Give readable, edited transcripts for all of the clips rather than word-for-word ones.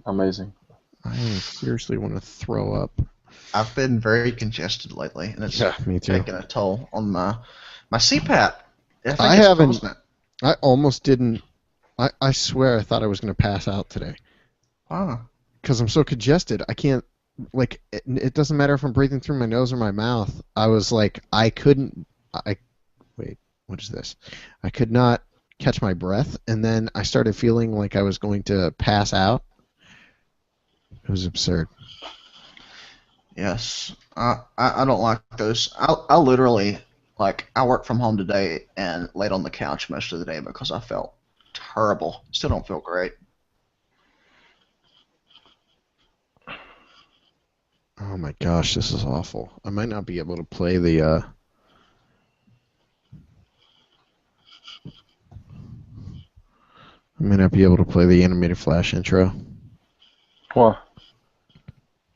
Amazing. I seriously want to throw up. I've been very congested lately, and it's me too. taking a toll on my CPAP. I think I it's haven't. causing it. I almost didn't. I swear I thought I was going to pass out today. Wow. Because I'm so congested. I can't. Like, it doesn't matter if I'm breathing through my nose or my mouth. I was like, I couldn't. Wait, what is this? I could not catch my breath, and then I started feeling like I was going to pass out. It was absurd. Yes. I don't like those. I literally, I worked from home today and laid on the couch most of the day because I felt terrible. Still don't feel great. Oh my gosh, this is awful. I might not be able to play the I might not be able to play the animated Flash intro. Why?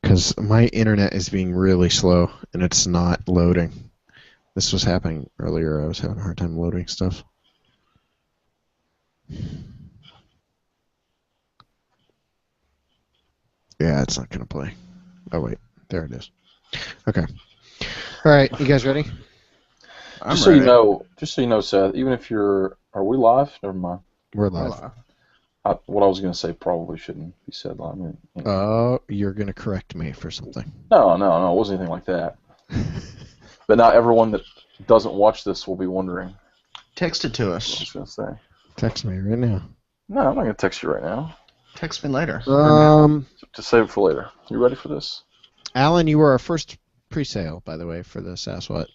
Because my internet is being really slow and it's not loading. This was happening earlier. I was having a hard time loading stuff. Yeah, it's not going to play. Oh, wait. There it is. Okay. All right. You guys ready? I'm Just so ready. you know, Seth, even if you're... Are we live? Never mind. We're live. What I was going to say probably shouldn't be said live. You're going to correct me for something. No, it wasn't anything like that. But now everyone that doesn't watch this will be wondering Text it to what I was us. going to say. Text me right now. No, I'm not going to text you right now. Text me later. To save it for later. You ready for this? Alan, you were our first pre-sale, by the way, for this Ask What.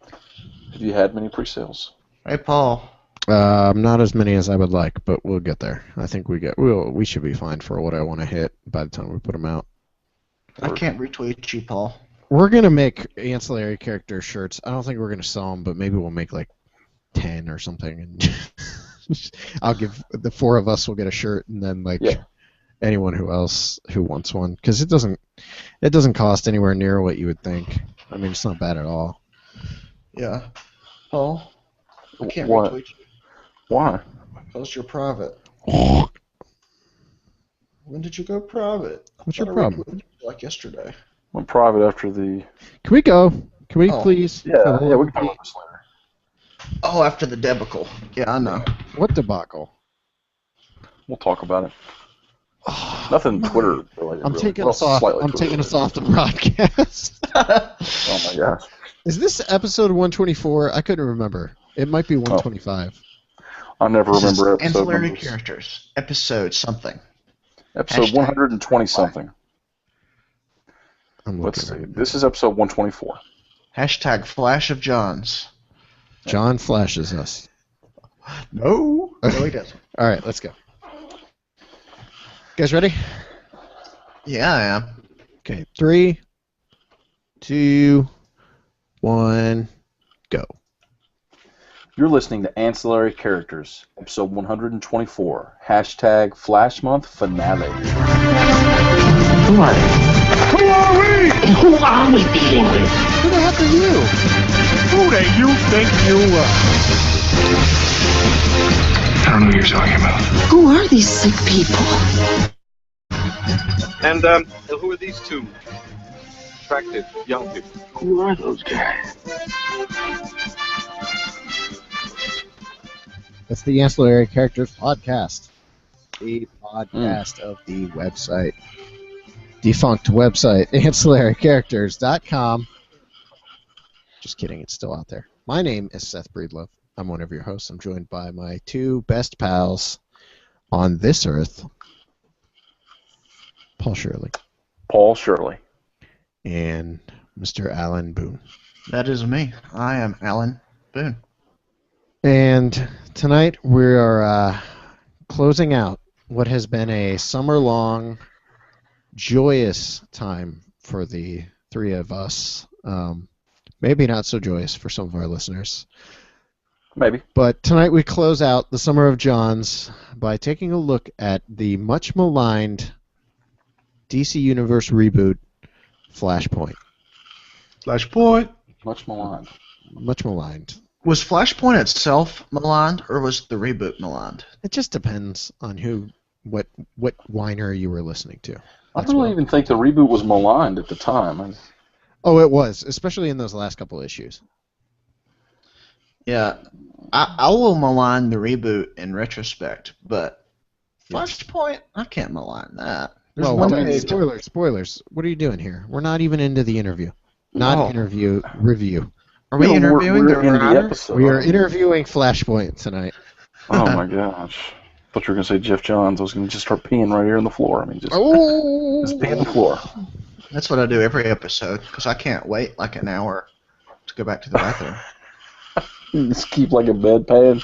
Have you had many pre-sales? Hey, Paul. Not as many as I would like, but we'll get there. I think we should be fine for what I want to hit by the time we put them out. I can't retweet you, Paul. We're going to make ancillary character shirts. I don't think we're going to sell them, but maybe we'll make like 10 or something. And I'll give the 4 of us will get a shirt, and then anyone who wants one, because it doesn't cost anywhere near what you would think. I mean, it's not bad at all. Yeah. Paul, I can't What? retweet you Why? because you're private. When did you go private? What's I your thought I problem? retweeted you like yesterday. Went private after the... Can we go? Can we Oh. please? Yeah, we can talk about this later. Oh, after the debacle. Yeah, I know. What debacle? We'll talk about it. Nothing Twitter related. I'm really. taking Well, us off. slightly I'm Twitter taking us related. off the broadcast. Oh my gosh. Is this episode 124? I couldn't remember. It might be 125. I never This is remember episode ancillary numbers. characters. Episode something. Episode Hashtag 120 something. I'm Let's looking. see. This is episode 124. Hashtag Flash of Johns. John flashes us. No. No, he doesn't. All right, let's go. Guys ready? Yeah, I am. Okay, 3, 2, 1, go. You're listening to Ancillary Characters, episode 124. Hashtag Flash Month Finale. Who are they? Who are we? And who are we dealing with? Who the heck are you? Who do you think you are? I don't know what you're talking about. Who are these sick people? And who are these two attractive young people? Who are those guys? That's the Ancillary Characters podcast. The podcast of the website. Defunct website, ancillarycharacters.com. Just kidding, it's still out there. My name is Seth Breedlove. I'm one of your hosts. I'm joined by my 2 best pals on this earth, Paul Shirley Paul Shirley. and Mr. Alan Boone. That is me. I am Alan Boone. And tonight we are closing out what has been a summer-long, joyous time for the 3 of us. Maybe not so joyous for some of our listeners. Maybe. But tonight we close out the Summer of Johns by taking a look at the much maligned DC Universe reboot, Flashpoint. Flashpoint. Much maligned. Much maligned. Was Flashpoint itself maligned, or was the reboot maligned? It just depends on who what whiner you were listening to. I don't really even think the reboot was maligned at the time. Oh, it was, especially in those last couple issues. Yeah, I will malign the reboot in retrospect, but Flashpoint, I can't malign that. There's Well, one page. spoilers. What are you doing here? We're not even into the interview. Oh. Review. Are we interviewing we're the in the writer? episode. We are interviewing Flashpoint tonight. Oh my gosh! I thought you were gonna say Jeff Johns. I was gonna just start peeing right here on the floor. I mean, just pee on the floor. That's what I do every episode because I can't wait like an hour to go back to the bathroom. Just keep like a bedpan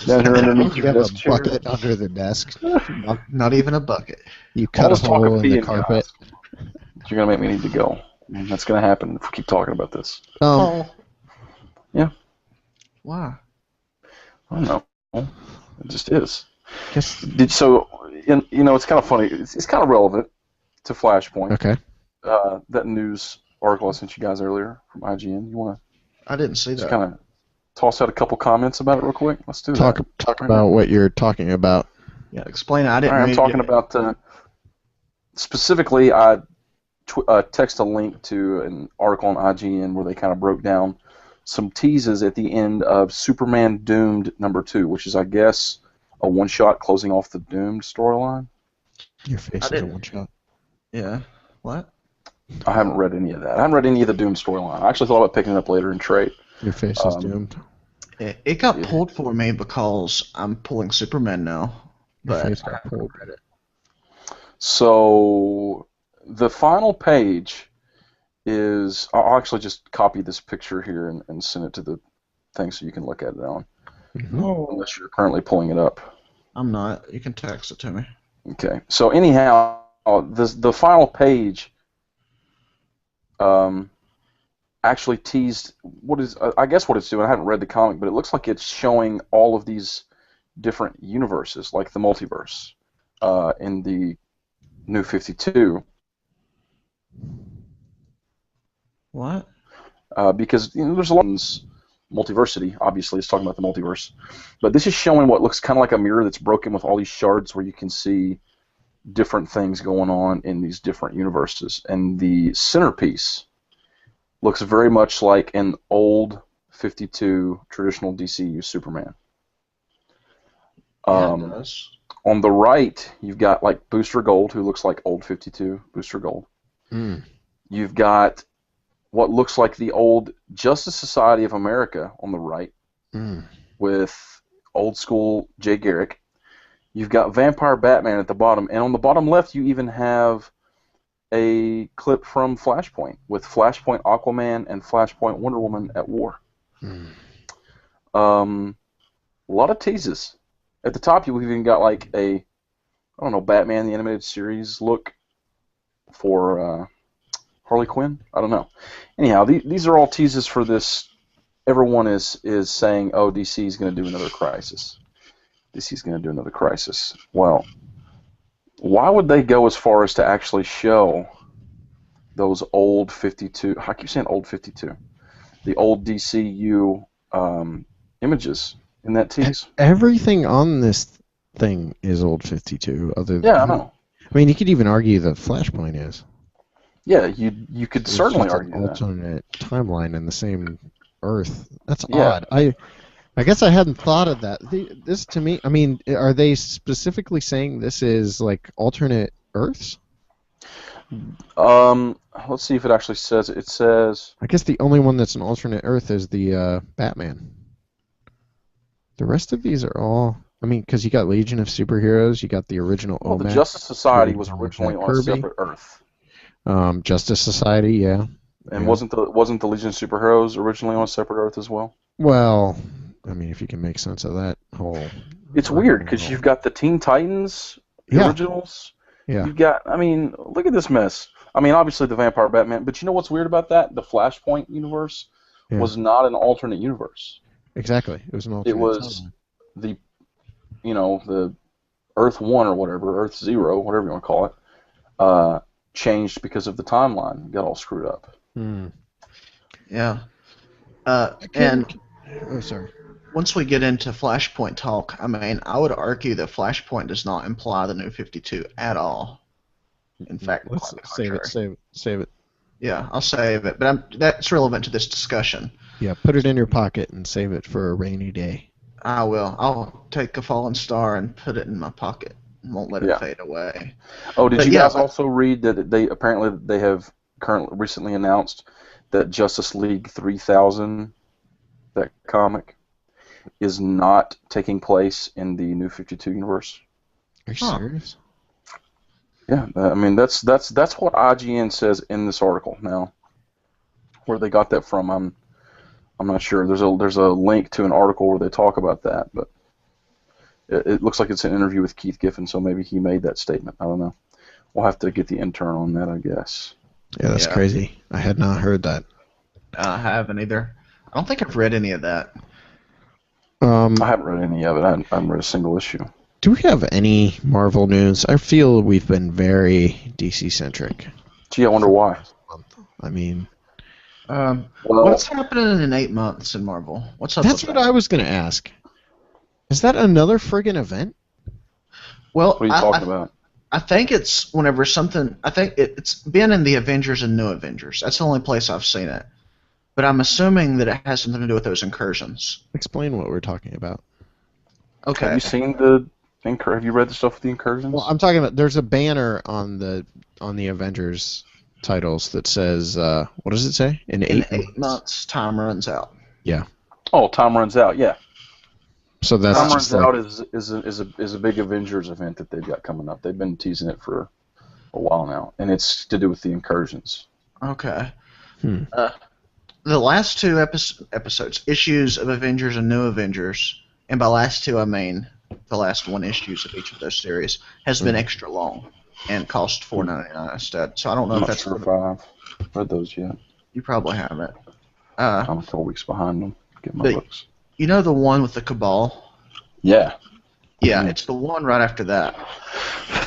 down here underneath You your have desk a chair. bucket under the desk. Not even a bucket. You cut a hole in the carpet. You're gonna make me need to go. And that's gonna happen if we keep talking about this. Yeah. Why? I don't know. It just is. Guess. It's kind of funny. It's kind of relevant to Flashpoint. Okay. That news article I sent you guys earlier from IGN. You want to I didn't see just that. kind of toss out a couple comments about it real quick? Let's do that. Talk about what you're talking about. Yeah, explain. I didn't. All right, I'm read talking it. about specifically. I text a link to an article on IGN where they kind of broke down some teases at the end of Superman Doomed #2, which is, I guess, a one-shot closing off the Doomed storyline. Your face is a one shot. Yeah. What? I haven't read any of that. I haven't read any of the Doomed storyline. I actually thought about picking it up later in trade. Your face is doomed. It got pulled for me because I'm pulling Superman now. Your But face got pulled. So the final page is... I'll actually just copy this picture here and send it to the thing so you can look at it on. Oh, Unless you're currently pulling it up. I'm not. You can text it to me. Okay. So anyhow, the final page actually teased what is... I guess what it's doing, I haven't read the comic, but it looks like it's showing all of these different universes, like the multiverse, in the New 52. What? Because there's a lot of multiversity, obviously, it's talking about the multiverse. But this is showing what looks kind of like a mirror that's broken with all these shards where you can see different things going on in these different universes. And the centerpiece looks very much like an old 52 traditional DCU Superman. Yeah, it does. On the right, you've got like Booster Gold, who looks like old 52 Booster Gold. You've got what looks like the old Justice Society of America on the right, with old school Jay Garrick. You've got Vampire Batman at the bottom, and on the bottom left, you even have a clip from Flashpoint with Flashpoint Aquaman and Flashpoint Wonder Woman at war. A lot of teases. At the top, you've even got like a, I don't know, Batman the Animated Series look for Harley Quinn. I don't know. Anyhow, these are all teases for this. Everyone is saying, oh, DC is going to do another Crisis. DC's going to do another Crisis. Well, why would they go as far as to actually show those old 52, I keep saying old 52, the old DCU images in that tease? Everything on this thing is old 52. Other than, Yeah, I know. I mean, you could even argue that Flashpoint is. Yeah, you could certainly argue an that. alternate timeline in the same Earth. That's Yeah. odd. I guess I hadn't thought of that. This to me, I mean, are they specifically saying this is like alternate Earths? Let's see if it actually says it. It says... I guess the only one that's an alternate Earth is the Batman. The rest of these are all... I mean, because you got Legion of Superheroes, you got the original Well, the OMAC. Justice Society was originally Jack on a Kirby. separate Earth. Justice Society, yeah. And Yeah. wasn't the Legion of Superheroes originally on a separate Earth as well? Well, I mean, if you can make sense of that whole... It's weird, because you've got the Teen Titans Yeah. originals. Yeah. You've got, I mean, look at this mess. I mean, obviously the Vampire Batman, but you know what's weird about that? The Flashpoint universe Yeah. was not an alternate universe. Exactly. It was an alternate It was timeline. the, the Earth 1 or whatever, Earth 0, whatever you want to call it, changed because of the timeline. It got all screwed up. Yeah. And Oh, sorry. once we get into Flashpoint talk, I mean, I would argue that Flashpoint does not imply the New 52 at all. In fact, Let's quite the save it. contrary. Save it. Yeah, I'll save it, but that's relevant to this discussion. Yeah, put it in your pocket and save it for a rainy day. I will. I'll take a fallen star and put it in my pocket. Won't let it fade away. Oh, did But you yeah, guys also read that they have recently announced that Justice League 3000, that comic, is not taking place in the New 52 universe? Are you serious? Yeah, I mean that's what IGN says in this article. Now, where they got that from, I'm not sure. There's a link to an article where they talk about that, but it looks like it's an interview with Keith Giffen, so maybe he made that statement. I don't know. We'll have to get the intern on that, I guess. Yeah, that's crazy. I had not heard that. I haven't either. I don't think I've read any of that. I haven't read any of it. I haven't read a single issue. Do we have any Marvel news? I feel we've been very DC-centric. Gee, I wonder why. I mean... what's happening in 8 months in Marvel? What's up That's with what that? I was going to ask. Is that another friggin' event? Well, What are you talking about? I think it's whenever something... I think it's been in the Avengers and New Avengers. That's the only place I've seen it. But I'm assuming that it has something to do with those incursions. Explain what we're talking about. Okay. Have you seen have you read the stuff with the incursions? Well, I'm talking about... There's a banner on the Avengers titles that says... what does it say? In 8 months, time runs out. Yeah. Oh, time runs out. Yeah. So that's Time just runs out is a big Avengers event that they've got coming up. They've been teasing it for a while now, and it's to do with the incursions. Okay. The last two episodes, issues of Avengers and New Avengers, and by last two I mean the last one issues of each of those series, has been extra long and cost $4.99 instead. So I don't know I'm if not that's sure if I've read those yet. You probably haven't. I'm a couple weeks behind them. Get my books. You know the one with the Cabal? Yeah. Yeah, it's the one right after that.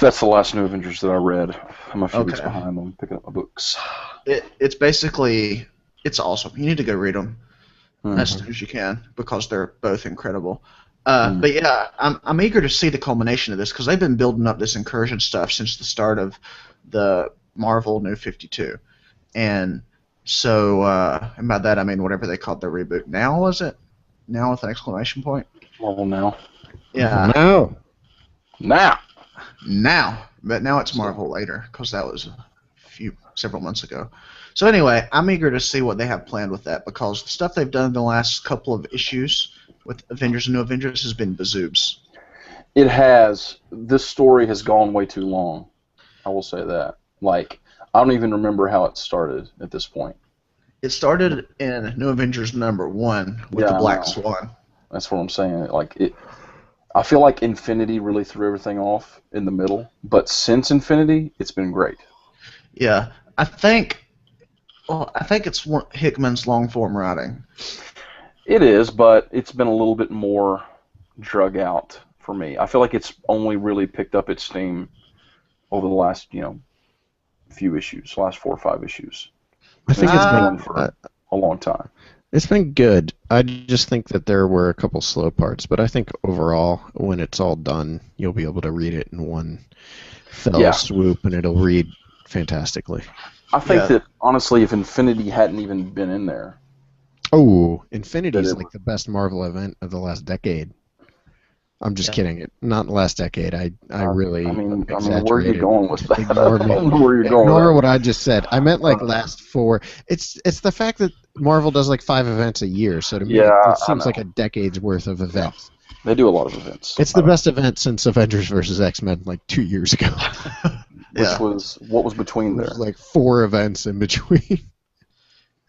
That's the last New Avengers that I read. I'm a few weeks behind them picking up my books. It's basically, it's awesome. You need to go read them as soon as you can because they're both incredible. But yeah, I'm eager to see the culmination of this because they've been building up this incursion stuff since the start of the Marvel New 52. And so, and by that I mean whatever they called their reboot. Now, was it? Now with an exclamation point? Marvel Now. Yeah. No. Now. But now it's Marvel later because that was several months ago. So anyway, I'm eager to see what they have planned with that because the stuff they've done in the last couple of issues with Avengers and New Avengers has been bazoobs. It has. This story has gone way too long. I will say that. Like, I don't even remember how it started at this point. It started in New Avengers #1 with the Black Swan. That's what I'm saying. Like I feel like Infinity really threw everything off in the middle, but since Infinity, it's been great. Yeah, I think it's Hickman's long form writing. It is, but it's been a little bit more drug out for me. I feel like it's only really picked up its steam over the last, few issues, last 4 or 5 issues. I think it's been for a long time. It's been good. I just think that there were a couple slow parts, but I think overall, when it's all done, you'll be able to read it in one fell swoop, and it'll read fantastically. I think that, honestly, if Infinity hadn't even been in there... Oh, Infinity is like the best Marvel event of the last decade. I'm just kidding. Not the last decade. I really exaggerated. Where are you going with that? Ignore me. I don't know where you're going Ignore what I just said. I meant like last 4. It's the fact that Marvel does like 5 events a year, so to me it seems like a decade's worth of events. They do a lot of events. It's the best event since Avengers vs. X-Men like 2 years ago. What was between there? Like 4 events in between.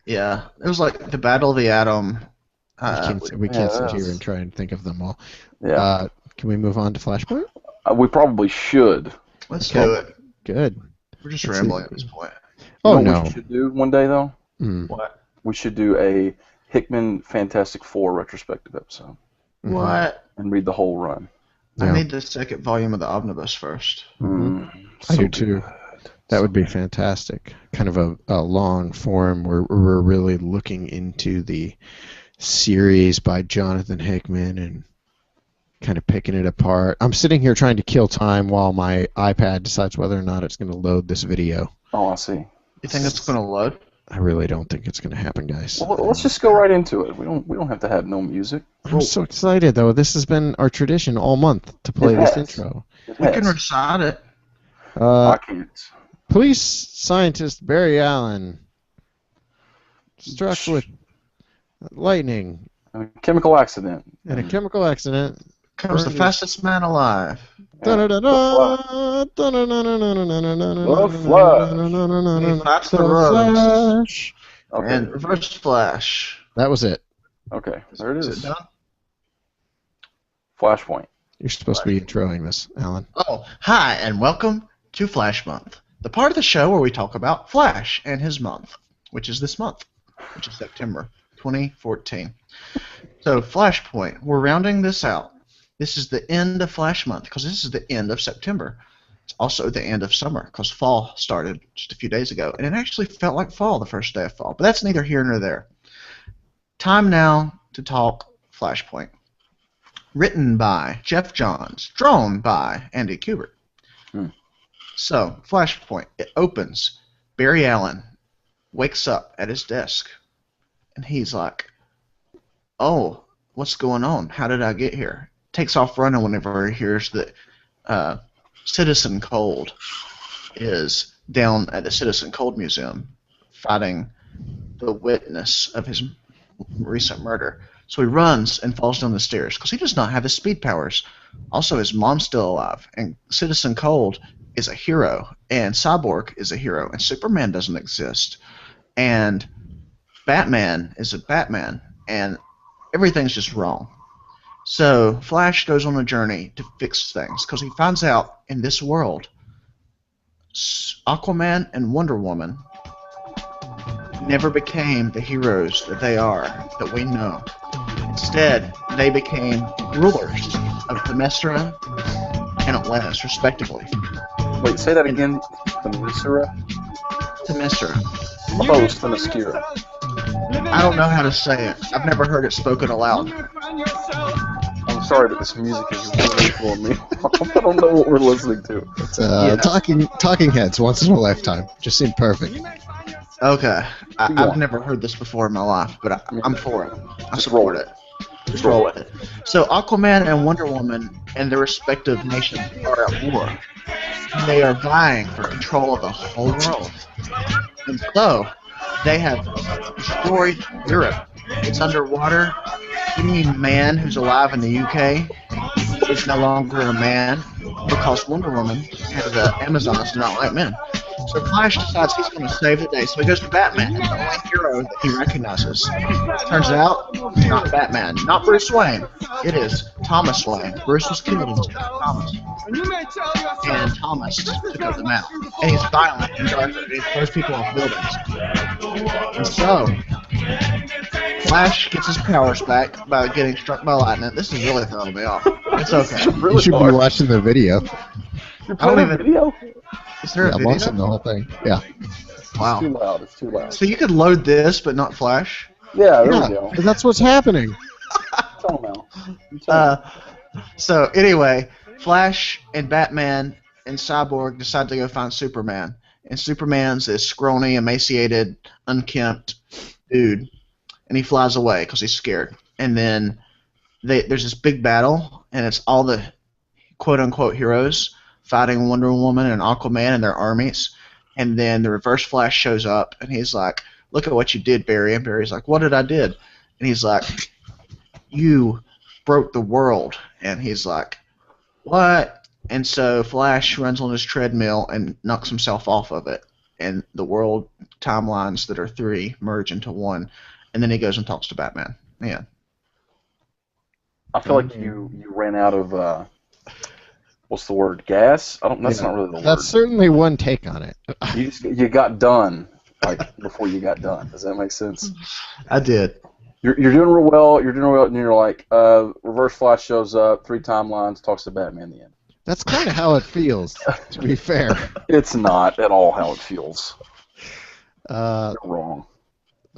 Yeah, it was like the Battle of the Atom. We can't sit here and try and think of them all. Yeah. Can we move on to Flashpoint? We probably should. Let's do it. Good. We're just rambling at this point. What we should do one day, though? What? We should do a Hickman Fantastic Four retrospective episode. What? And read the whole run. I need the second volume of the omnibus first. I do too. That would be fantastic. Kind of a long form where we're really looking into the series by Jonathan Hickman and kind of picking it apart. I'm sitting here trying to kill time while my iPad decides whether or not it's going to load this video. Oh, I see. You think it's going to load? I really don't think it's going to happen, guys. Well, let's just go right into it. We don't have to have no music. I'm so excited, though. This has been our tradition all month to play this intro. We can recite it. I can't. Police scientist Barry Allen struck with lightning A chemical accident. in a chemical accident. Comes the fastest man alive. Da-da-da-da, The Flash. He fights the Flash. Okay. And reverse flash. That was it. Okay. There it Is is. it done? Flashpoint. You're supposed to be introing this, Alan. Oh, hi, and welcome to Flash Month, the part of the show where we talk about Flash and his month, which is this month, which is September 2014. So, Flashpoint, we're rounding this out. This is the end of Flash Month because this is the end of September. It's also the end of summer because fall started just a few days ago, and it actually felt like fall the first day of fall, but that's neither here nor there. Time now to talk Flashpoint. Written by Jeff Johns, drawn by Andy Kubert. So, Flashpoint, it opens. Barry Allen wakes up at his desk, and he's like, oh, what's going on? How did I get here? Takes off running whenever he hears that Citizen Cold is down at the Citizen Cold Museum fighting the witness of his recent murder. So he runs and falls down the stairs because he does not have his speed powers. Also, his mom's still alive, and Citizen Cold is a hero, and Cyborg is a hero, and Superman doesn't exist, and Batman is a Batman, and everything's just wrong. So Flash goes on a journey to fix things because he finds out in this world Aquaman and Wonder Woman never became the heroes that they are, that we know. Instead, they became rulers of Themyscira and Atlantis, respectively. Wait, say that again. Themyscira? Themyscira. I thought it was Themyscira. I don't know how to say it. I've never heard it spoken aloud. I'm sorry, but this music is really fooling me. I don't know what we're listening to. It's Talking Heads, once in a lifetime. Just seemed perfect. Okay. I've never heard this before in my life, but I'm for it. I support it. Just roll with it. So Aquaman and Wonder Woman and their respective nations are at war. They are vying for control of the whole world. And so, they have destroyed Europe. It's underwater. Any man who's alive in the UK is no longer a man because Wonder Woman and the Amazons do not like men. So Flash decides he's going to save the day, so he goes to Batman, the only hero that he recognizes. Turns out, it's not Batman, not Bruce Wayne. It is Thomas Wayne. Bruce was killed instead of Thomas. And Thomas took out the mouth. And he's violent and darker, and he throws people off buildings. And so, Flash gets his powers back by getting struck by lightning. This is really throwing me off. It's okay. Really You should hard. be watching the video. You're I don't playing a even- video? Is there a I'm video? watching the whole thing. Yeah. It's Wow. too loud. It's too loud. So you could load this, but not Flash? Yeah, there Yeah, we go. that's what's happening. Tell them now. You tell them. So anyway, Flash and Batman and Cyborg decide to go find Superman. And Superman's this scrawny, emaciated, unkempt dude. And he flies away because he's scared. And then there's this big battle, and it's all the quote-unquote heroes fighting Wonder Woman and Aquaman and their armies. And then the Reverse Flash shows up, and he's like, look at what you did, Barry. And Barry's like, what did I did? And he's like, you broke the world. And he's like, what? And so Flash runs on his treadmill and knocks himself off of it. And the world timelines that are three merge into one. And then he goes and talks to Batman. Yeah. I feel like you ran out of what's the word? Gas? That's not really the word. That's certainly one take on it. You got done like before you got done. Does that make sense? I did. You're doing real well. You're doing real well, and you're like, Reverse Flash shows up, three timelines, talks to Batman in the end. That's kind of how it feels, to be fair. It's not at all how it feels. Uh, You're wrong.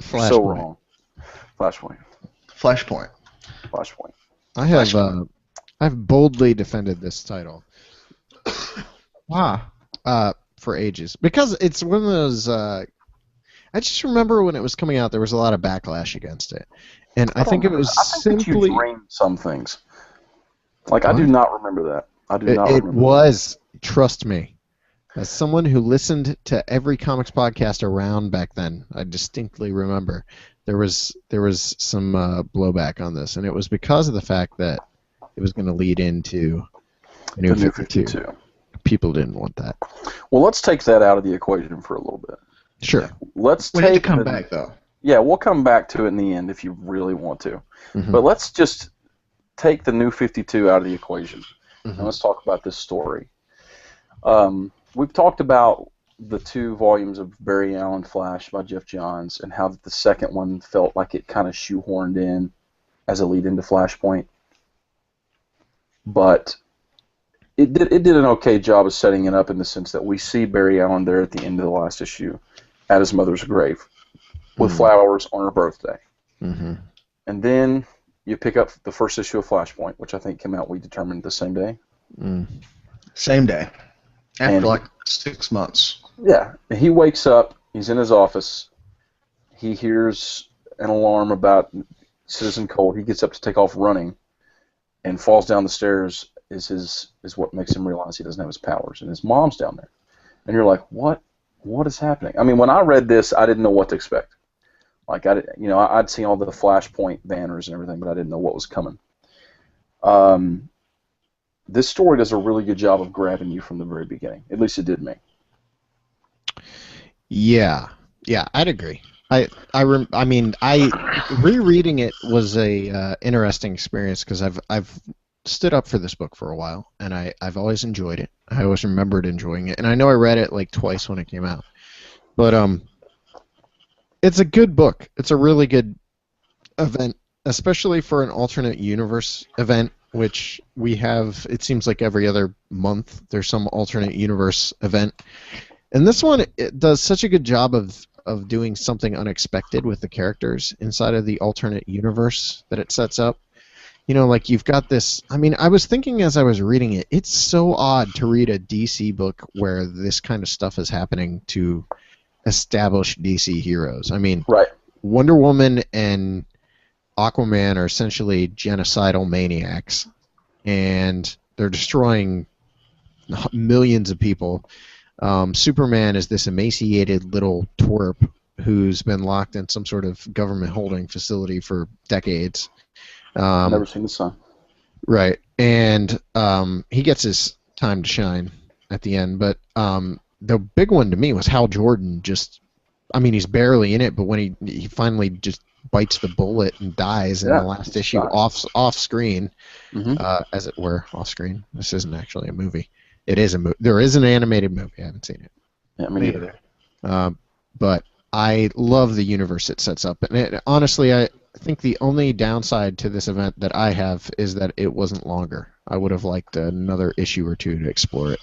Flashpoint. So wrong. Flashpoint. Flashpoint. Flashpoint. I've boldly defended this title. Why? For ages, because it's one of those. I just remember when it was coming out, there was a lot of backlash against it, and I think it was I think that simply. you dreamed some things. Like, What? I do not remember that. I do not It remember. was. Trust me, as someone who listened to every comics podcast around back then, I distinctly remember there was some blowback on this, and it was because of the fact that it was going to lead into The New 52. People didn't want that. Well, let's take that out of the equation for a little bit. Sure. Let's We need to come back, though. Yeah, we'll come back to it in the end if you really want to. Mhm. But let's just take the New 52 out of the equation, Mhm. and let's talk about this story. We've talked about the 2 volumes of Barry Allen Flash by Jeff Johns, and how the second one felt like it kind of shoehorned in as a lead into Flashpoint. But it did an okay job of setting it up in the sense that we see Barry Allen there at the end of the last issue at his mother's grave with flowers on her birthday. Mm-hmm. And then you pick up the first issue of Flashpoint, which I think came out, we determined, the same day. Same day. After And- like 6 months. Yeah, and he wakes up, he's in his office, he hears an alarm about Citizen Cold, he gets up to take off running, and falls down the stairs is what makes him realize he doesn't have his powers, and his mom's down there. And you're like, what is happening? I mean, when I read this, I didn't know what to expect. Like, I'd seen all the Flashpoint banners and everything, but I didn't know what was coming. This story does a really good job of grabbing you from the very beginning. At least it did me. Yeah, I'd agree. Rereading it was a interesting experience because I've stood up for this book for a while, and I've always enjoyed it. I always remembered enjoying it, and I know I read it like twice when it came out. But it's a good book. It's a really good event, especially for an alternate universe event, which we have. It seems like every other month there's some alternate universe event. And this one, it does such a good job of doing something unexpected with the characters inside of the alternate universe that it sets up. You know, like you've got this. I mean, I was thinking as I was reading it, it's so odd to read a DC book where this kind of stuff is happening to established DC heroes. I mean, Right. Wonder Woman and Aquaman are essentially genocidal maniacs, and they're destroying millions of people. Superman is this emaciated little twerp who's been locked in some sort of government holding facility for decades. Never seen the sun. Right, and he gets his time to shine at the end. But the big one to me was Hal Jordan. He's barely in it, but when he finally just bites the bullet and dies in the last issue off screen, as it were, off screen. This isn't actually a movie. It is a movie. There is an animated movie. I haven't seen it. Yeah, me neither. But I love the universe it sets up. And honestly, I think the only downside to this event that I have is that it wasn't longer. I would have liked another issue or two to explore it.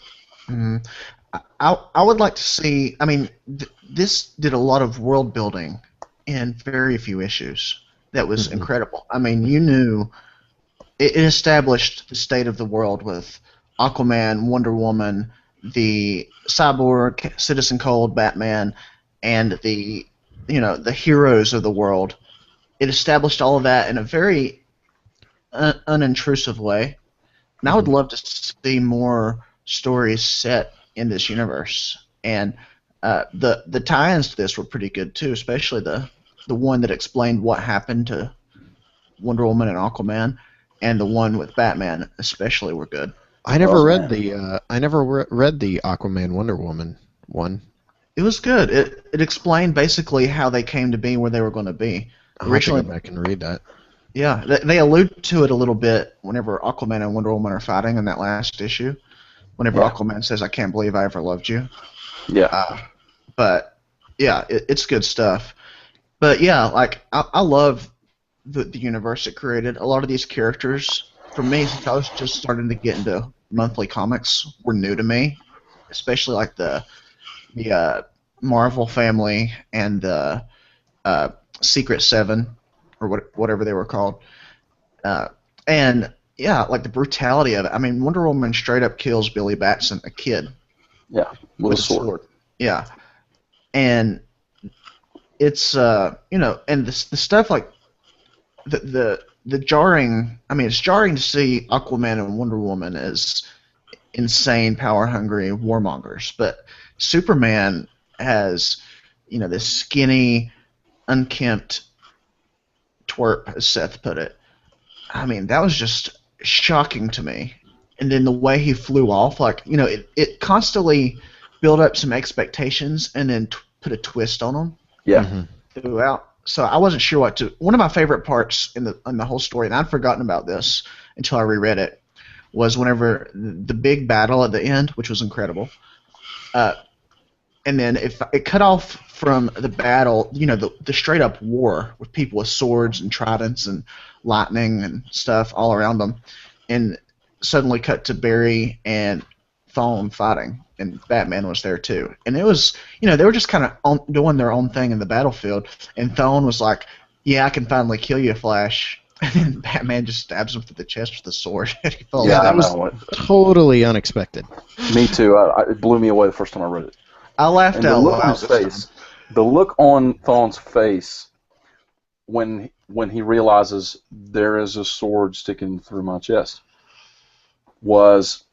I would like to see. I mean, this did a lot of world building in very few issues. That was incredible. I mean, you knew it established the state of the world with Aquaman, Wonder Woman, the Cyborg, Citizen Cold, Batman, and the heroes of the world. It established all of that in a very unintrusive way. And I would love to see more stories set in this universe. And the tie-ins to this were pretty good too, especially the one that explained what happened to Wonder Woman and Aquaman, and the one with Batman especially were good. I never read the Aquaman Wonder Woman one. It was good. It explained basically how they came to be where they were going to be. I'll have to go back and read that. Yeah, they allude to it a little bit whenever Aquaman and Wonder Woman are fighting in that last issue. Whenever Aquaman says, "I can't believe I ever loved you." Yeah. But yeah, it's good stuff. But yeah, like I love the universe it created. A lot of these characters, for me, since I was just starting to get into monthly comics, were new to me. Especially like the Marvel family and the Secret Seven. or whatever they were called. And yeah, like the brutality of it. I mean, Wonder Woman straight up kills Billy Batson, a kid, Yeah, with a sword. Yeah, and it's and the stuff like the jarring. I mean, it's jarring to see Aquaman and Wonder Woman as insane, power hungry warmongers, but Superman has this skinny, unkempt twerp, as Seth put it. I mean, that was just shocking to me. And then the way he flew off, like, it constantly built up some expectations and then put a twist on them. Yeah. Throughout. So I wasn't sure what to. One of my favorite parts in the whole story, and I'd forgotten about this until I reread it, was whenever the big battle at the end, which was incredible. And then if it cut off from the battle, the straight up war with people with swords and tridents and lightning and stuff all around them, and suddenly cut to Barry and Thawne fighting, and Batman was there too. And it was, they were just kind of doing their own thing in the battlefield, and Thawne was like, "Yeah, I can finally kill you, Flash." And then Batman just stabs him through the chest with a sword. And he falls Yeah, down. that was totally unexpected. Me too. It blew me away the first time I read it. I laughed And the out look on loud his this face, time. the look on Thawne's face when he realizes there is a sword sticking through my chest was,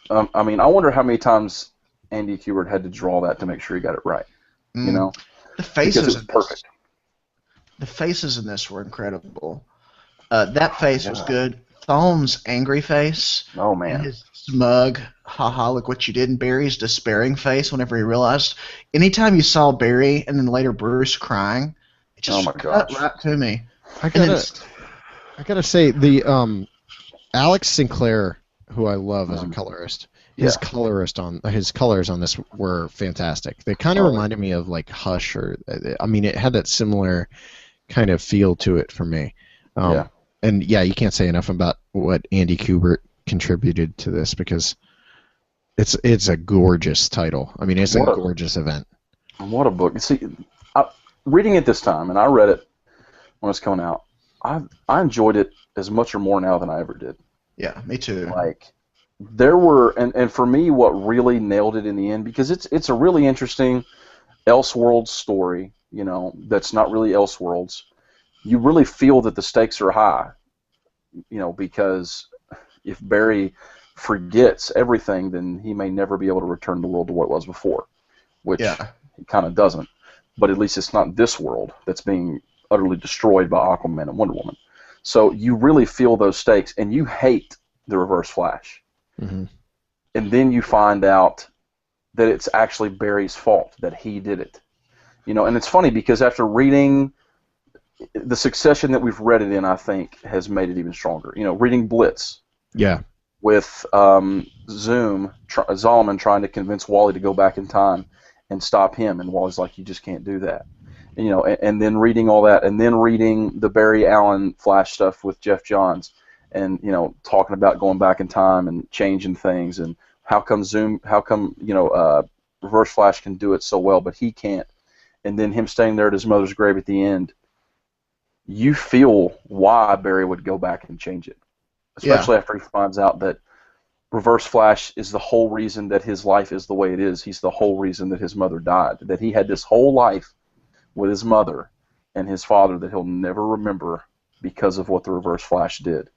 I mean, I wonder how many times Andy Kubert had to draw that to make sure he got it right. The Because faces it was perfect. The faces in this were incredible. That face was good. Thawne's angry face. Oh And man. his smug, haha, look what you did, and Barry's despairing face whenever he realized. Anytime you saw Barry and then later Bruce crying, it just Oh my cut gosh. right to me. I And then, gotta say the Alex Sinclair, who I love as a colorist, his colors on this were fantastic. They kind of reminded me of like Hush, or I mean, it had that similar kind of feel to it for me. Yeah. And yeah, you can't say enough about what Andy Kubert contributed to this, because it's a gorgeous title. I mean, it's a gorgeous event. What a book. See, reading it this time, and I read it when it was coming out, I enjoyed it as much or more now than I ever did. yeah, me too. Like, there were, and for me, what really nailed it in the end, because it's a really interesting Elseworlds story, that's not really Elseworlds. You really feel that the stakes are high, because if Barry forgets everything, then he may never be able to return the world to what it was before, which he kind of doesn't. But at least it's not this world that's being utterly destroyed by Aquaman and Wonder Woman. So you really feel those stakes, and you hate the Reverse Flash. Mm-hmm. And then you find out that it's actually Barry's fault, that he did it. And it's funny because after reading the succession that we've read it in, I think, has made it even stronger. Reading Blitz. Yeah. With Zolomon trying to convince Wally to go back in time and stop him, and Wally's like, "You just can't do that." And then reading all that, and then reading the Barry Allen Flash stuff with Jeff Johns, and talking about going back in time and changing things, and how come Reverse Flash can do it so well, but he can't, and then him staying there at his mother's grave at the end. You feel why Barry would go back and change it. Especially after he finds out that Reverse Flash is the whole reason that his life is the way it is. He's the whole reason that his mother died. That he had this whole life with his mother and his father that he'll never remember because of what the Reverse Flash did.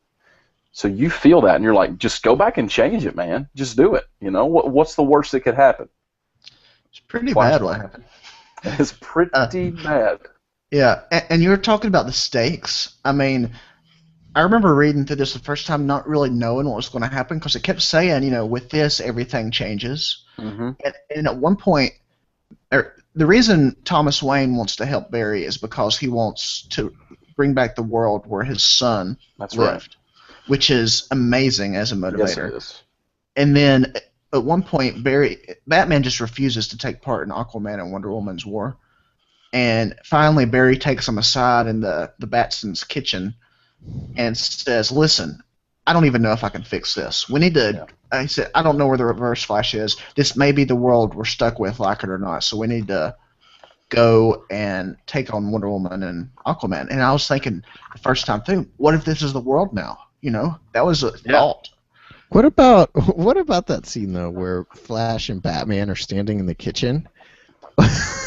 So you feel that, and you're like, just go back and change it, man. Just do it. What's the worst that could happen? It's pretty bad what happened. It's pretty bad. Yeah, and you were talking about the stakes. I mean, I remember reading through this the first time not really knowing what was going to happen, because it kept saying, with this, everything changes. Mm-hmm. And at one point, the reason Thomas Wayne wants to help Barry is because he wants to bring back the world where his son lived, which is amazing as a motivator. Yes, it is. And then at one point, Batman just refuses to take part in Aquaman and Wonder Woman's war. And finally, Barry takes him aside in the Batson's kitchen and says, "Listen, I don't even know if I can fix this. We need to." Yeah. He said, "I don't know where the Reverse Flash is. This may be the world we're stuck with, like it or not. So we need to go and take on Wonder Woman and Aquaman. And I was thinking the first time through, what if this is the world now? You know, that was a thought. What about that scene though, where Flash and Batman are standing in the kitchen?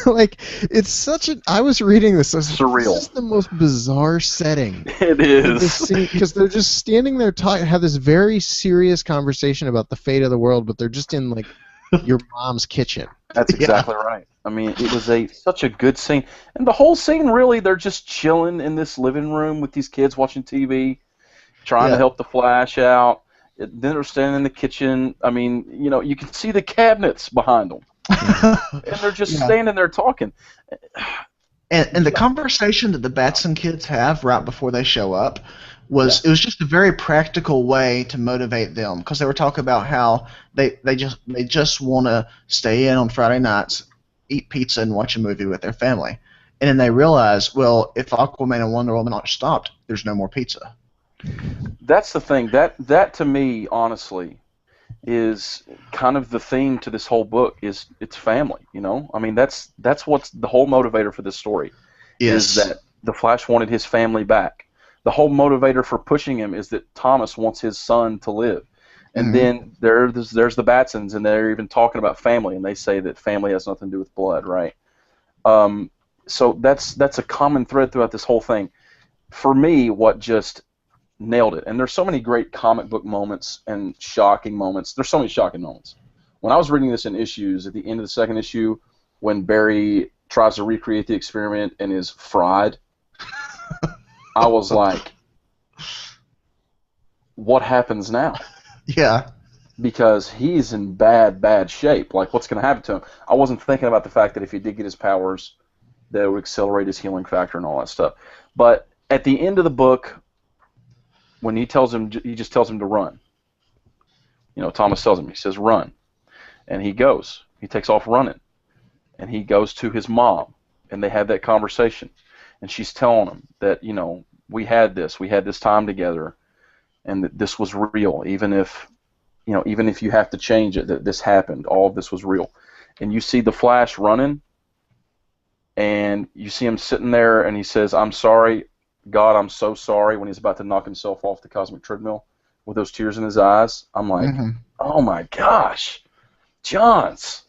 Like, it's such a. I was reading this. I was like, Surreal. this is the most bizarre setting. It is. Because they're just standing there talking, have this very serious conversation about the fate of the world, but they're just in like your mom's kitchen. That's exactly right. I mean, it was such a good scene, and the whole scene really, they're just chilling in this living room with these kids watching TV, trying to help the Flash out. Then they're standing in the kitchen. I mean, you know, you can see the cabinets behind them, and they're just standing there talking. And the conversation that the Batson kids have right before they show up was it was just a very practical way to motivate them, because they were talking about how they just want to stay in on Friday nights, eat pizza, and watch a movie with their family. And then they realize, well, if Aquaman and Wonder Woman aren't stopped, there's no more pizza. That's the thing. That to me, honestly, is kind of the theme to this whole book. Is it's family. You know, I mean, that's what's the whole motivator for this story. Is that the Flash wanted his family back. The whole motivator for pushing him is that Thomas wants his son to live. And then there's the Batsons, and they're even talking about family, and they say that family has nothing to do with blood, right? So that's a common thread throughout this whole thing. For me, what just nailed it, and there's so many great comic book moments and shocking moments. There's so many shocking moments. When I was reading this in issues, at the end of the second issue, when Barry tries to recreate the experiment and is fried, I was like, what happens now? Yeah. Because he's in bad shape. Like, what's going to happen to him? I wasn't thinking about the fact that if he did get his powers, that it would accelerate his healing factor and all that stuff. But at the end of the book, when he just tells him to run. You know, Thomas tells him, he says, run. And he goes. He takes off running. And he goes to his mom, and they have that conversation. And she's telling him that, you know, we had this time together, and that this was real, even if you have to change it, that this happened, all of this was real. And you see the Flash running, and you see him sitting there, and he says, I'm sorry, God, I'm so sorry, when he's about to knock himself off the cosmic treadmill with those tears in his eyes. I'm like, oh my gosh, Johns.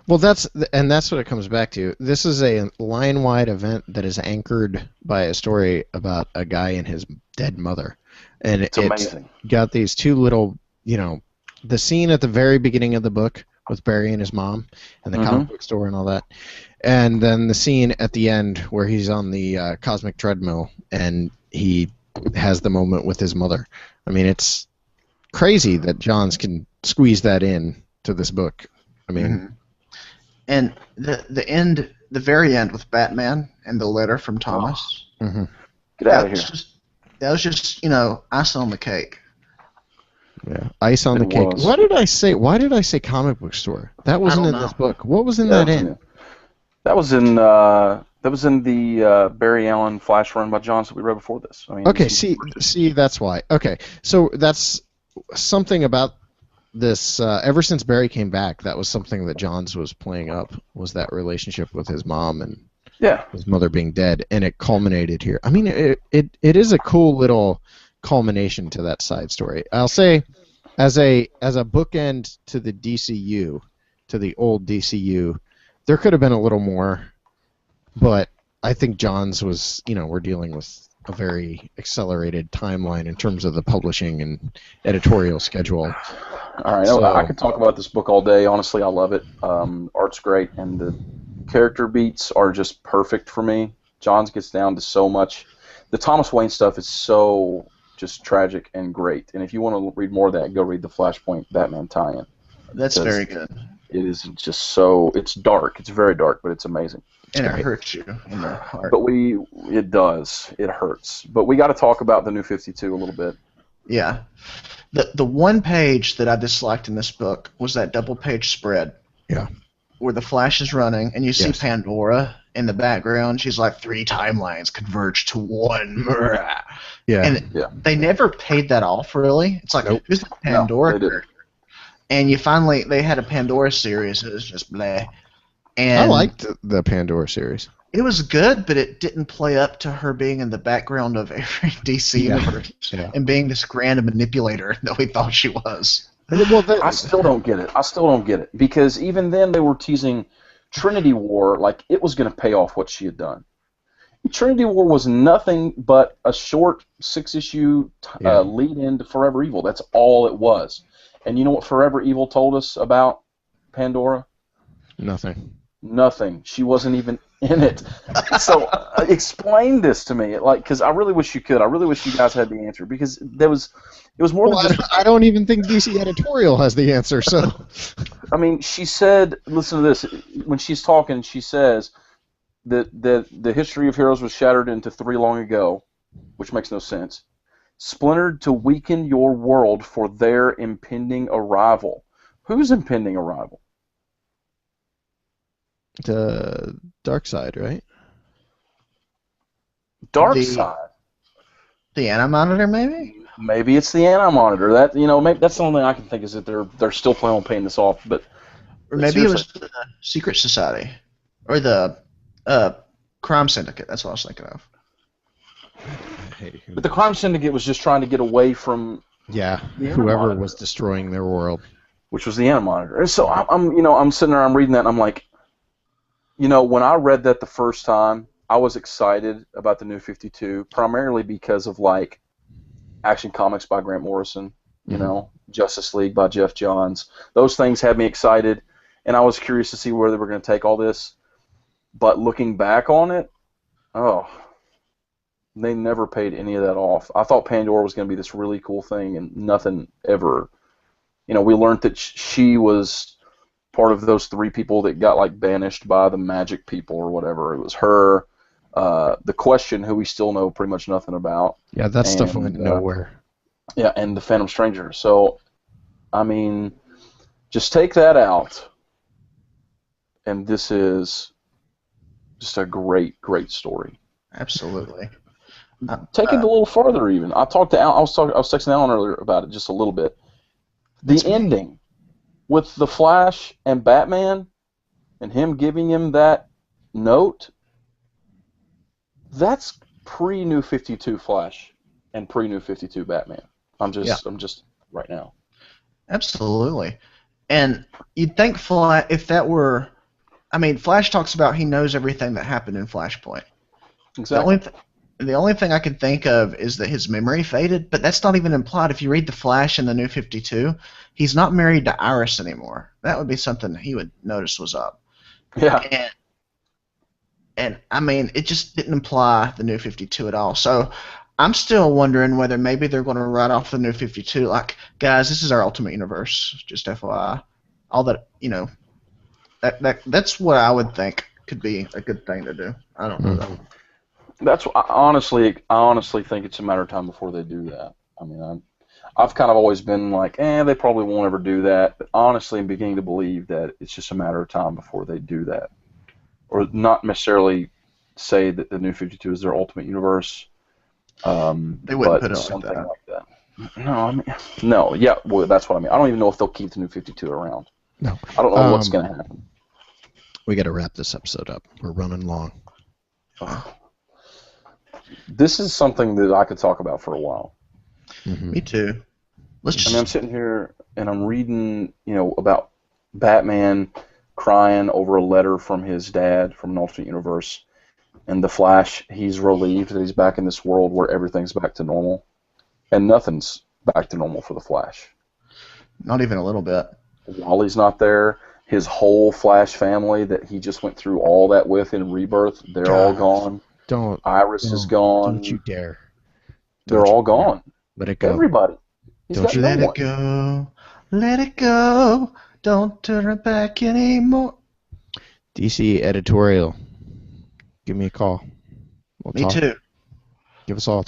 Well, that's what it comes back to. This is a line-wide event that is anchored by a story about a guy and his dead mother. And it's amazing. Got these two little, you know, the scene at the very beginning of the book with Barry and his mom and the comic book store and all that. And then the scene at the end where he's on the cosmic treadmill and he has the moment with his mother. I mean, it's crazy that Johns can squeeze that in to this book. I mean... And the very end with Batman and the letter from Thomas. Get out of here. That was just, you know, icing on the cake. Yeah, ice on the cake. What did I say? Why did I say comic book store? That wasn't in this book. What was in that in? That was in the Barry Allen Flash run by Johns that we read before this. I mean, okay, see, that's why. Okay, so that's something about this. Ever since Barry came back, that was something that Johns was playing up, was that relationship with his mom and his mother being dead, and it culminated here. I mean, it is a cool little culmination to that side story. I'll say, as a bookend to the DCU, to the old DCU, there could have been a little more, but I think Johns was, you know, we're dealing with a very accelerated timeline in terms of the publishing and editorial schedule. All right, so, I could talk about this book all day. Honestly, I love it. Art's great, and the character beats are just perfect for me. Johns gets down to so much. The Thomas Wayne stuff is so just tragic and great. And if you want to read more of that, go read the Flashpoint Batman tie-in. That's very good. It is just so, it's dark. It's very dark, but it's amazing. And it hurts you in the heart. But it does. It hurts. But we got to talk about the New 52 a little bit. Yeah. The one page that I disliked in this book was that double-page spread. Yeah. Where the Flash is running, and you see Pandora in the background. She's like, 3 timelines converge to one. Yeah. And they never paid that off, really. It's like, who's the Pandora character? And they had a Pandora series. It was just bleh. And I liked the Pandora series. it was good, but it didn't play up to her being in the background of every DC Yeah. universe Yeah. and being this grand manipulator that we thought she was. Well, I still don't get it. Because even then they were teasing Trinity War like it was going to pay off what she had done. Trinity War was nothing but a short 6-issue lead-in to Forever Evil. That's all it was. And you know what Forever Evil told us about Pandora? Nothing. Nothing. She wasn't even in it. So explain this to me, because I really wish you could. I really wish you guys had the answer, because it was more than just. I don't even think DC Editorial has the answer. So, I mean, she said, listen to this. When she's talking, she says that the history of heroes was shattered into 3 long ago, which makes no sense. Splintered to weaken your world for their impending arrival. Whose impending arrival? the Dark Side, right? Dark The- Side. The Anti-Monitor, maybe? Maybe it's the Anti-Monitor. That maybe that's the only thing I can think is that they're still planning on paying this off. But Or maybe it seriously. was the Secret Society. Or the Crime Syndicate. That's what I was thinking of. But the Crime Syndicate was just trying to get away from, Yeah, The whoever Anti-Monitor. was destroying their world. which was the Anti-Monitor. And so I'm sitting there, I'm reading that, and I'm like, when I read that the first time, I was excited about the New 52, primarily because of like Action Comics by Grant Morrison, Justice League by Jeff Johns. Those things had me excited, and I was curious to see where they were going to take all this. But looking back on it, they never paid any of that off. I thought Pandora was going to be this really cool thing, and nothing ever. We learned that she was part of those 3 people that got like banished by the magic people or whatever. It was her, the Question, who we still know pretty much nothing about. Yeah, that stuff And, went nowhere. Yeah, and the Phantom Stranger. So, I mean, just take that out, and this is just a great, great story. Absolutely. Take it a little farther, even. I talked to Al. I was texting Alan earlier about it just a little bit. The ending with the Flash and Batman, and him giving him that note. That's pre-New 52 Flash and pre-New 52 Batman. I'm just right now. Absolutely. And you'd think if that were... I mean, Flash talks about he knows everything that happened in Flashpoint. Exactly. The only thing I can think of is that his memory faded, but that's not even implied. If you read The Flash in the New 52, he's not married to Iris anymore. That would be something he would notice was up. Yeah. And I mean, it just didn't imply the New 52 at all. So I'm still wondering whether maybe they're going to write off the New 52. Like, guys, this is our Ultimate Universe, just FYI. All that, that's what I would think could be a good thing to do. I don't know, though. That's I honestly think it's a matter of time before they do that. I mean, I've kind of always been like, they probably won't ever do that. But honestly, I'm beginning to believe that it's just a matter of time before they do that, or not necessarily say that the New 52 is their Ultimate Universe. They wouldn't put it something like that. No. Yeah, well, that's what I mean. I don't even know if they'll keep the New 52 around. No. I don't know what's going to happen. We got to wrap this episode up. We're running long. This is something that I could talk about for a while. Mm-hmm. Me too. I'm sitting here and I'm reading, about Batman crying over a letter from his dad from an alternate universe, and the Flash, he's relieved that he's back in this world where everything's back to normal, and nothing's back to normal for the Flash. Not even a little bit. Wally's not there. His whole Flash family that he just went through all that with in Rebirth, they're all gone. Iris is gone. Don't you dare. They're all gone. Let it go. Everybody. Don't you let it go. Let it go. Don't turn it back anymore. DC Editorial. Give me a call. Me too. Give us all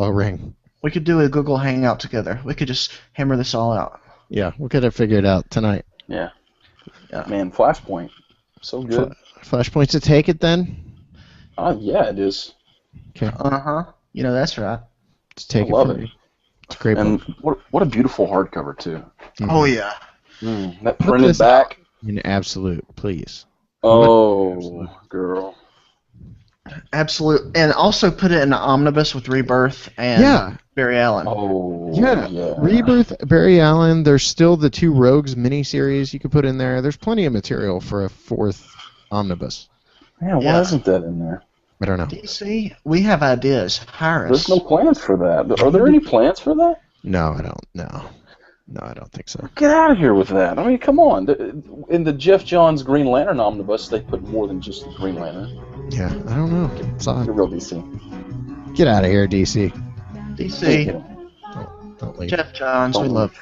a ring. We could do a Google Hangout together. We could just hammer this all out. Yeah, we'll get it figured out tonight. Yeah. Man, Flashpoint. So good. Flashpoint's to take it then? Yeah, it is. Okay. Uh-huh. That's right. Let's take it. I love it. It's a great and book. what a beautiful hardcover, too. Oh, yeah. That printed back. In absolute, please. Oh, girl. Absolute, and also put it in an omnibus with Rebirth and Yeah. Barry Allen. Oh, Yeah. yeah. Rebirth, Barry Allen. There's still the 2 Rogues miniseries you could put in there. There's plenty of material for a 4th omnibus. Yeah, why Yeah. isn't that in there? I don't know. DC, we have ideas. Hire There's us. no plans for that. Are there any plans for that? No, I don't. No, I don't think so. Get out of here with that. I mean, come on. In the Jeff Johns Green Lantern omnibus, they put more than just the Green Lantern. Yeah, I don't know. It's odd. You're real DC. Get out of here, DC. DC, Don't leave. Jeff Johns, we Don't love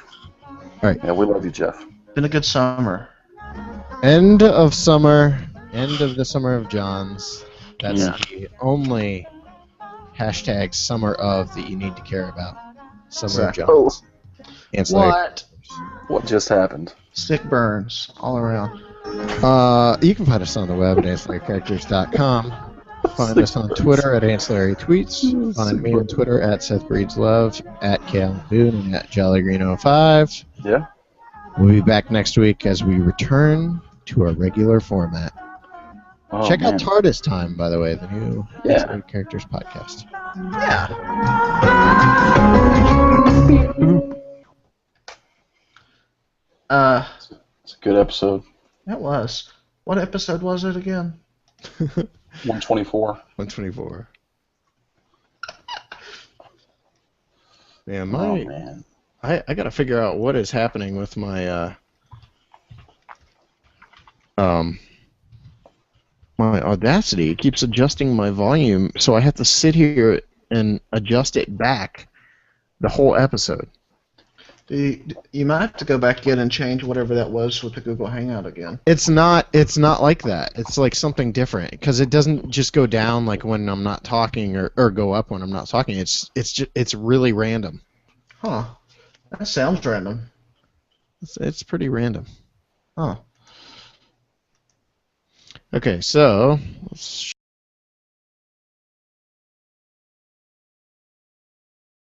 you. Yeah, we love you, Jeff. Been a good summer. End of summer. End of the summer of Johns. That's Yeah. the only hashtag summer of that you need to care about. Summer of Exactly. Johns. Ancillary. What just happened? Sick burns all around. You can find us on the web at ancillarycharacters.com. Find us on Twitter at Ancillary Tweets. Find me on Twitter at Seth Breeds Love, at Cal Boone, and at JollyGreen05. Yeah. We'll be back next week as we return to our regular format. Oh, Check man. out TARDIS Time, by the way, the new Yeah. Ancillary Characters podcast. Yeah. It's a good episode. That was. What episode was it again? 124. 124. Man, Oh, man. I got to figure out what is happening with my my Audacity. It keeps adjusting my volume, so I have to sit here and adjust it back the whole episode. You might have to go back in and change whatever that was with the Google Hangout again. It's not like that. It's like something different because it doesn't just go down like when I'm not talking or go up when I'm not talking. It's really random. Huh. That sounds random. It's pretty random. Huh. Okay, so let's